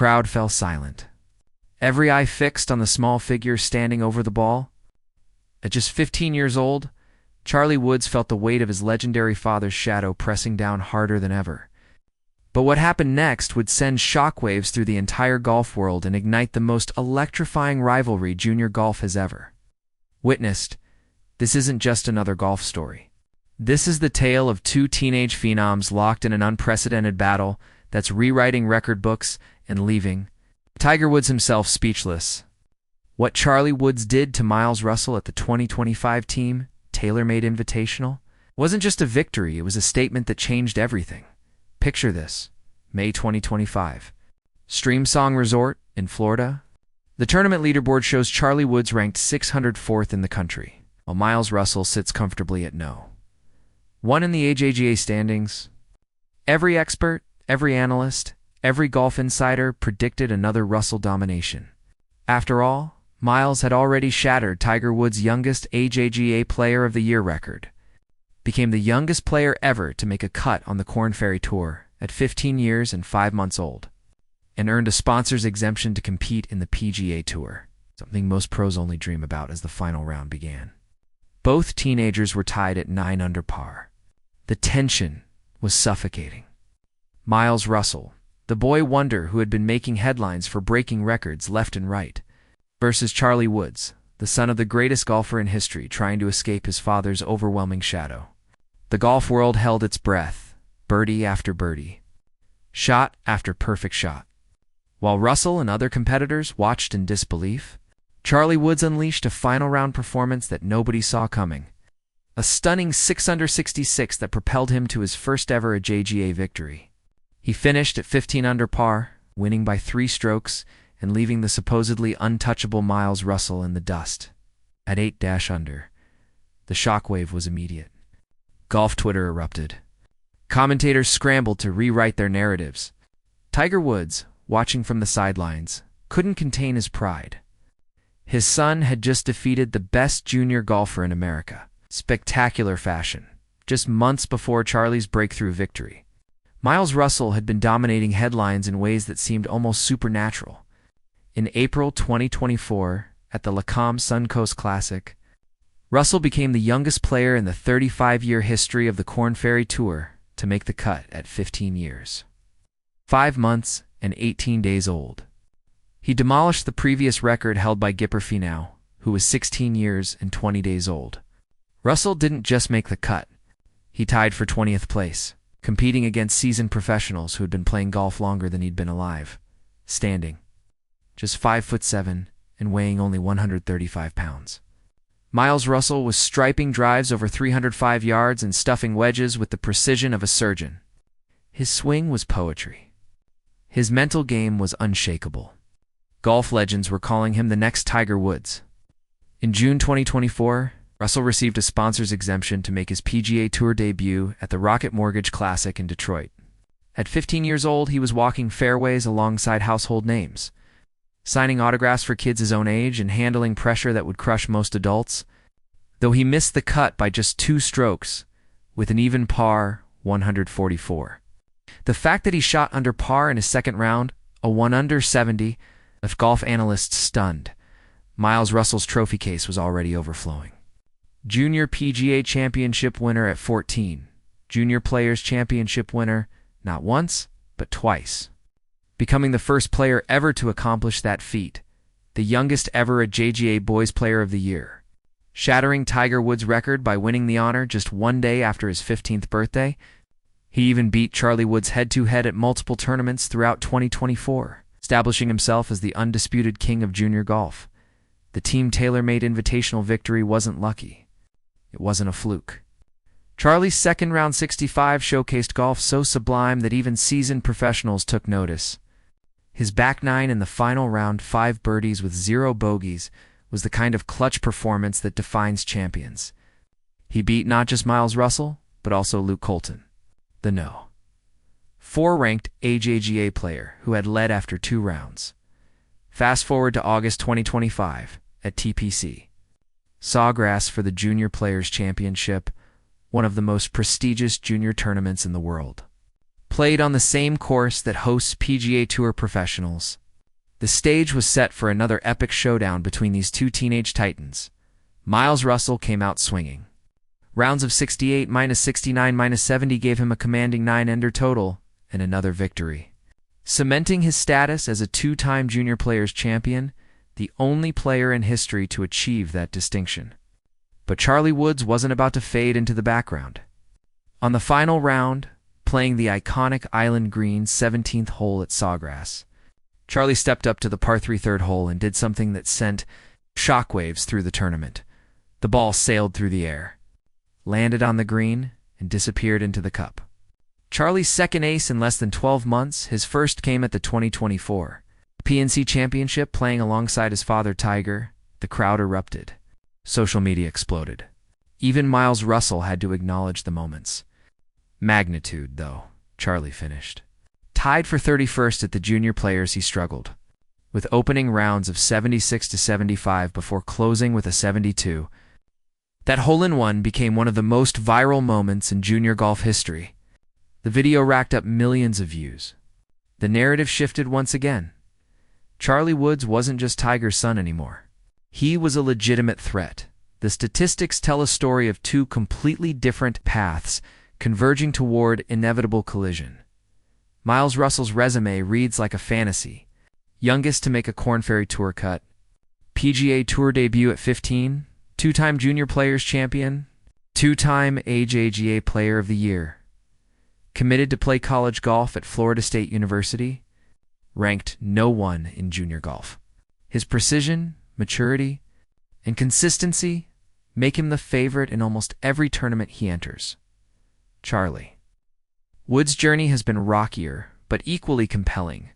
crowd fell silent, every eye fixed on the small figure standing over the ball. At just 15 years old, Charlie Woods felt the weight of his legendary father's shadow pressing down harder than ever. But what happened next would send shockwaves through the entire golf world and ignite the most electrifying rivalry junior golf has ever witnessed. This isn't just another golf story. This is the tale of two teenage phenoms locked in an unprecedented battle that's rewriting record books and leaving Tiger Woods himself speechless. What Charlie Woods did to Miles Russell at the 2025 Team TaylorMade Invitational wasn't just a victory, it was a statement that changed everything. Picture this, May 2025. Streamsong Resort in Florida. The tournament leaderboard shows Charlie Woods ranked 604th in the country, while Miles Russell sits comfortably at no. 1 in the AJGA standings. Every expert, every analyst, every golf insider predicted another Russell domination. After all, Miles had already shattered Tiger Woods' youngest AJGA Player of the Year record, became the youngest player ever to make a cut on the Korn Ferry Tour at 15 years and 5 months old, and earned a sponsor's exemption to compete in the PGA Tour, something most pros only dream about as the final round began. Both teenagers were tied at 9 under par. The tension was suffocating. Miles Russell, the boy wonder who had been making headlines for breaking records left and right, versus Charlie Woods, the son of the greatest golfer in history trying to escape his father's overwhelming shadow. The golf world held its breath, birdie after birdie, shot after perfect shot. While Russell and other competitors watched in disbelief, Charlie Woods unleashed a final round performance that nobody saw coming. A stunning 6 under 66 that propelled him to his first ever AJGA victory. He finished at 15 under par, winning by 3 strokes and leaving the supposedly untouchable Miles Russell in the dust. At 8 under, the shockwave was immediate. Golf Twitter erupted. Commentators scrambled to rewrite their narratives. Tiger Woods, watching from the sidelines, couldn't contain his pride. His son had just defeated the best junior golfer in America. Spectacular fashion, just months before Charlie's breakthrough victory. Miles Russell had been dominating headlines in ways that seemed almost supernatural. In April 2024, at the Lacombe Suncoast Classic, Russell became the youngest player in the 35-year history of the Korn Ferry Tour to make the cut at 15 years, 5 months, and 18 days old. He demolished the previous record held by Gipper Finau, who was 16 years and 20 days old. Russell didn't just make the cut. He tied for 20th place, competing against seasoned professionals who had been playing golf longer than he'd been alive, standing, just 5'7" and weighing only 135 pounds. Miles Russell was striping drives over 305 yards and stuffing wedges with the precision of a surgeon. His swing was poetry. His mental game was unshakable. Golf legends were calling him the next Tiger Woods. In June 2024, Russell received a sponsor's exemption to make his PGA Tour debut at the Rocket Mortgage Classic in Detroit. At 15 years old, he was walking fairways alongside household names, signing autographs for kids his own age and handling pressure that would crush most adults. Though he missed the cut by just 2 strokes, with an even par 144. The fact that he shot under par in his second round, a 1 under 70, left golf analysts stunned. Miles Russell's trophy case was already overflowing. Junior PGA Championship winner at 14. Junior Players Championship winner, not once, but twice. Becoming the first player ever to accomplish that feat. The youngest ever AJGA Boys Player of the Year. Shattering Tiger Woods' record by winning the honor just 1 day after his 15th birthday. He even beat Charlie Woods head-to-head at multiple tournaments throughout 2024, establishing himself as the undisputed king of junior golf. The Team TaylorMade Invitational victory wasn't lucky. It wasn't a fluke. Charlie's second round 65 showcased golf so sublime that even seasoned professionals took notice. His back nine in the final round, 5 birdies with 0 bogeys, was the kind of clutch performance that defines champions. He beat not just Miles Russell, but also Luke Colton, the No. 4 ranked AJGA player who had led after 2 rounds. Fast forward to August 2025 at TPC. Sawgrass for the Junior Players Championship, one of the most prestigious junior tournaments in the world. played on the same course that hosts PGA Tour professionals. The stage was set for another epic showdown between these two teenage titans. Miles Russell came out swinging. Rounds of 68 minus 69 minus 70 gave him a commanding 9-under total and another victory, cementing his status as a two-time Junior Players champion, the only player in history to achieve that distinction. But Charlie Woods wasn't about to fade into the background. On the final round, playing the iconic Island Green 17th hole at Sawgrass, Charlie stepped up to the par 3 third hole and did something that sent shockwaves through the tournament. The ball sailed through the air, landed on the green, and disappeared into the cup. Charlie's second ace in less than 12 months, his first came at the 2024 PNC Championship, playing alongside his father Tiger. The crowd erupted. Social media exploded. Even Miles Russell had to acknowledge the moment's magnitude, though. Charlie finished tied for 31st at the Junior Players. He struggled, with opening rounds of 76 to 75 before closing with a 72. That hole-in-one became one of the most viral moments in junior golf history. The video racked up millions of views. The narrative shifted once again. Charlie Woods wasn't just Tiger's son anymore. He was a legitimate threat. The statistics tell a story of two completely different paths converging toward inevitable collision. Miles Russell's resume reads like a fantasy. Youngest to make a Korn Ferry Tour cut, PGA Tour debut at 15, two-time Junior Players champion, two-time AJGA Player of the Year, committed to play college golf at Florida State University, ranked no. 1 in junior golf. His precision, maturity, and consistency make him the favorite in almost every tournament he enters. Charlie Woods' journey has been rockier, but equally compelling.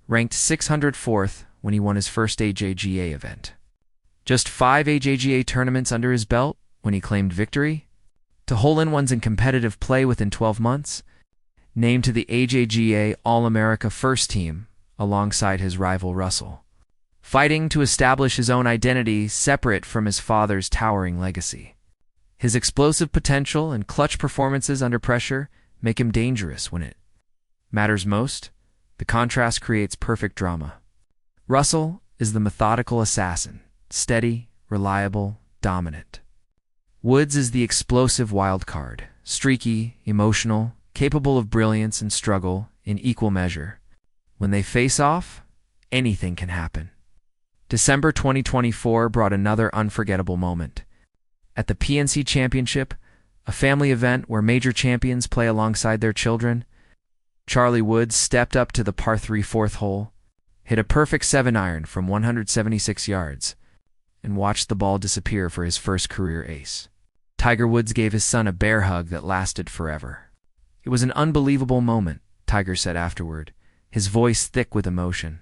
Ranked 604th when he won his first AJGA event. Just 5 AJGA tournaments under his belt when he claimed victory. To hole-in-ones in competitive play within 12 months. Named to the AJGA All-America First Team alongside his rival Russell. Fighting to establish his own identity separate from his father's towering legacy. His explosive potential and clutch performances under pressure make him dangerous when it matters most. The contrast creates perfect drama. Russell is the methodical assassin, steady, reliable, dominant. Woods is the explosive wild card, streaky, emotional, capable of brilliance and struggle in equal measure. When they face off, anything can happen. December 2024 brought another unforgettable moment. At the PNC Championship, a family event where major champions play alongside their children, Charlie Woods stepped up to the par 3 fourth hole, hit a perfect 7-iron from 176 yards, and watched the ball disappear for his first career ace. Tiger Woods gave his son a bear hug that lasted forever. It was an unbelievable moment, Tiger said afterward, his voice thick with emotion.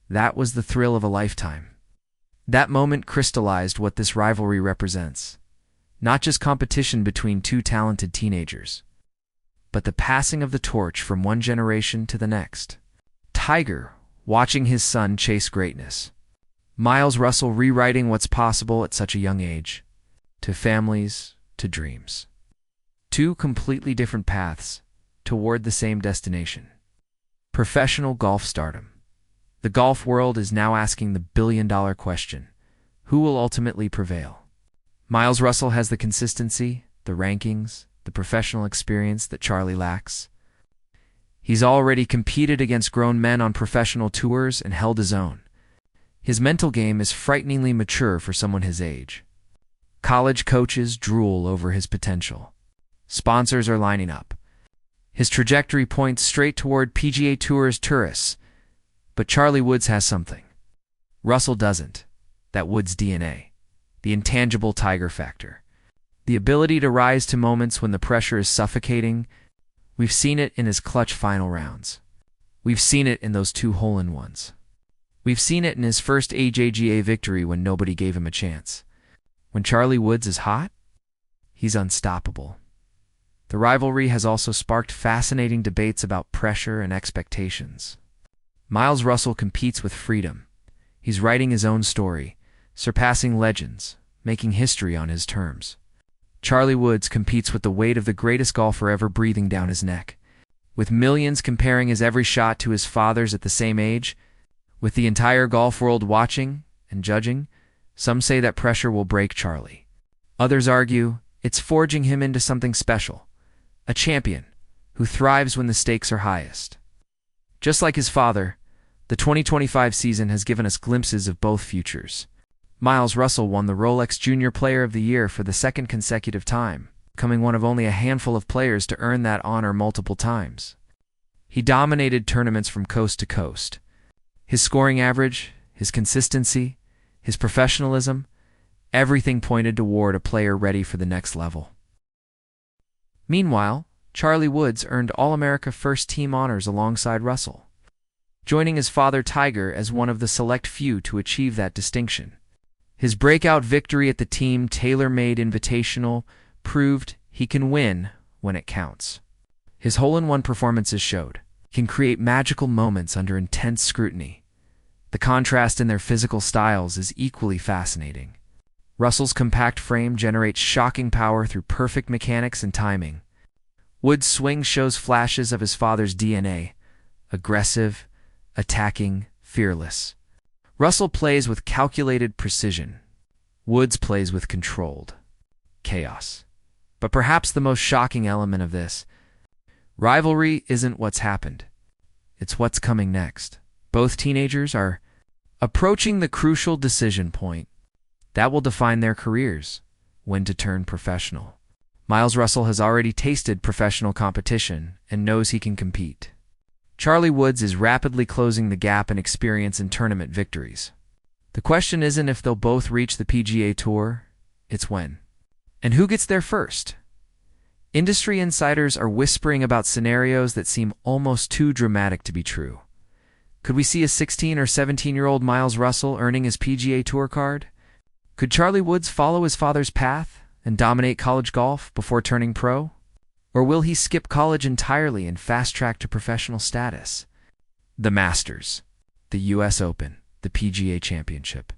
That was the thrill of a lifetime. That moment crystallized what this rivalry represents. Not just competition between two talented teenagers, but the passing of the torch from one generation to the next. Tiger, watching his son chase greatness. Miles Russell rewriting what's possible at such a young age. To families, to dreams. Two completely different paths toward the same destination. Professional golf stardom. The golf world is now asking the billion-dollar question. Who will ultimately prevail? Miles Russell has the consistency, the rankings, the professional experience that Charlie lacks. He's already competed against grown men on professional tours and held his own. His mental game is frighteningly mature for someone his age. College coaches drool over his potential. Sponsors are lining up. His trajectory points straight toward PGA Tour's tourists. But Charlie Woods has something. Russell doesn't. That Woods DNA. The intangible Tiger factor. The ability to rise to moments when the pressure is suffocating. We've seen it in his clutch final rounds. We've seen it in those 2 hole-in-ones. We've seen it in his first AJGA victory when nobody gave him a chance. When Charlie Woods is hot, he's unstoppable. The rivalry has also sparked fascinating debates about pressure and expectations. Miles Russell competes with freedom. He's writing his own story, surpassing legends, making history on his terms. Charlie Woods competes with the weight of the greatest golfer ever breathing down his neck. With millions comparing his every shot to his father's at the same age, with the entire golf world watching and judging, some say that pressure will break Charlie. Others argue it's forging him into something special, a champion who thrives when the stakes are highest. Just like his father, the 2025 season has given us glimpses of both futures. Miles Russell won the Rolex Junior Player of the Year for the second consecutive time, becoming one of only a handful of players to earn that honor multiple times. He dominated tournaments from coast to coast. His scoring average, his consistency, his professionalism, everything pointed toward a player ready for the next level. Meanwhile, Charlie Woods earned All-America First Team honors alongside Russell, joining his father Tiger as one of the select few to achieve that distinction. His breakout victory at the Team TaylorMade Invitational proved he can win when it counts. His hole-in-one performances showed he can create magical moments under intense scrutiny. The contrast in their physical styles is equally fascinating. Russell's compact frame generates shocking power through perfect mechanics and timing. Woods' swing shows flashes of his father's DNA, aggressive, attacking, fearless. Russell plays with calculated precision. Woods plays with controlled chaos. But perhaps the most shocking element of this rivalry isn't what's happened. It's what's coming next. Both teenagers are approaching the crucial decision point that will define their careers, when to turn professional. Miles Russell has already tasted professional competition and knows he can compete. Charlie Woods is rapidly closing the gap in experience in tournament victories. The question isn't if they'll both reach the PGA Tour, it's when. And who gets there first? Industry insiders are whispering about scenarios that seem almost too dramatic to be true. Could we see a 16 or 17-year-old Miles Russell earning his PGA Tour card? Could Charlie Woods follow his father's path and dominate college golf before turning pro? Or will he skip college entirely and fast-track to professional status? The Masters, the US Open, the PGA Championship,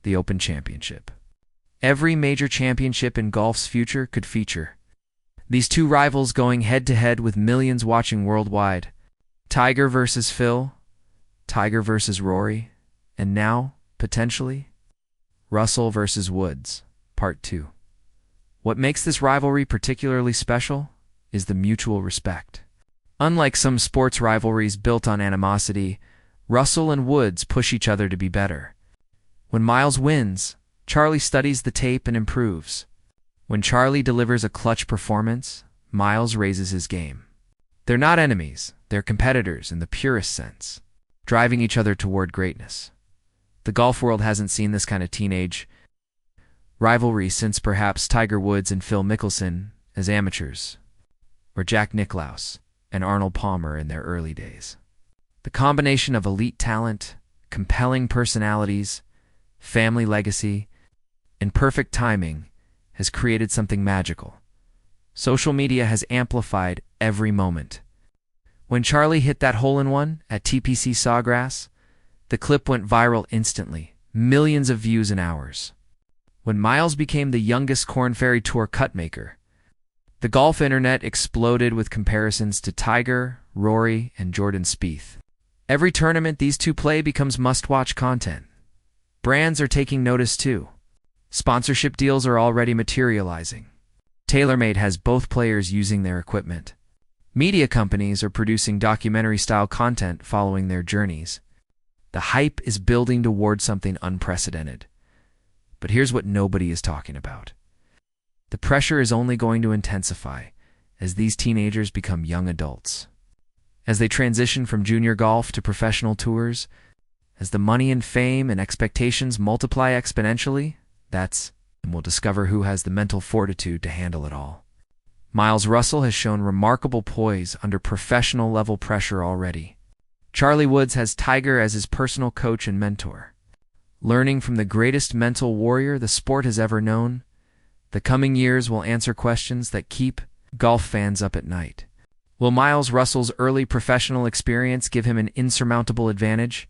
the Open Championship. Every major championship in golf's future could feature these two rivals going head-to-head with millions watching worldwide. Tiger versus Phil, Tiger versus Rory, and now, potentially, Russell versus Woods, Part 2. What makes this rivalry particularly special is the mutual respect. Unlike some sports rivalries built on animosity, Russell and Woods push each other to be better. When Miles wins, Charlie studies the tape and improves. When Charlie delivers a clutch performance, Miles raises his game. They're not enemies, they're competitors in the purest sense, driving each other toward greatness. The golf world hasn't seen this kind of teenage rivalry since perhaps Tiger Woods and Phil Mickelson as amateurs, or Jack Nicklaus and Arnold Palmer in their early days. The combination of elite talent, compelling personalities, family legacy, and perfect timing has created something magical. Social media has amplified every moment. When Charlie hit that hole-in-one at TPC Sawgrass, the clip went viral instantly, millions of views in hours. When Miles became the youngest Korn Ferry Tour cutmaker, the golf internet exploded with comparisons to Tiger, Rory, and Jordan Spieth. Every tournament these two play becomes must-watch content. Brands are taking notice too. Sponsorship deals are already materializing. TaylorMade has both players using their equipment. Media companies are producing documentary-style content following their journeys. The hype is building toward something unprecedented. But here's what nobody is talking about. The pressure is only going to intensify as these teenagers become young adults. As they transition from junior golf to professional tours, as the money and fame and expectations multiply exponentially, and we'll discover who has the mental fortitude to handle it all. Miles Russell has shown remarkable poise under professional-level pressure already. Charlie Woods has Tiger as his personal coach and mentor. Learning from the greatest mental warrior the sport has ever known, the coming years will answer questions that keep golf fans up at night. Will Miles Russell's early professional experience give him an insurmountable advantage?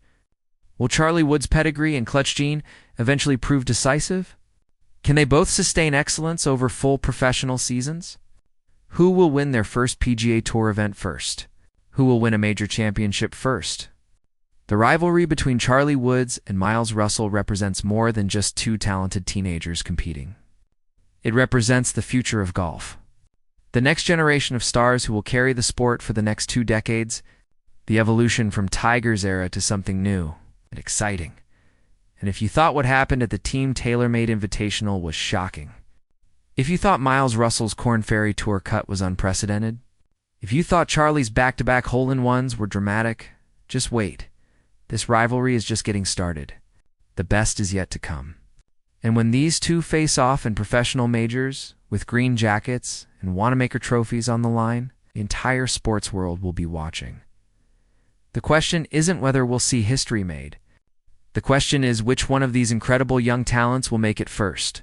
Will Charlie Woods' pedigree and clutch gene eventually prove decisive? Can they both sustain excellence over full professional seasons? Who will win their first PGA Tour event first? Who will win a major championship first? The rivalry between Charlie Woods and Miles Russell represents more than just two talented teenagers competing. It represents the future of golf. The next generation of stars who will carry the sport for the next 2 decades, the evolution from Tiger's era to something new and exciting. And if you thought what happened at the Team TaylorMade Invitational was shocking, if you thought Miles Russell's Korn Ferry Tour cut was unprecedented, if you thought Charlie's back-to-back hole-in-ones were dramatic, just wait. This rivalry is just getting started. The best is yet to come. And when these two face off in professional majors, with green jackets and Wanamaker trophies on the line, the entire sports world will be watching. The question isn't whether we'll see history made. The question is which one of these incredible young talents will make it first.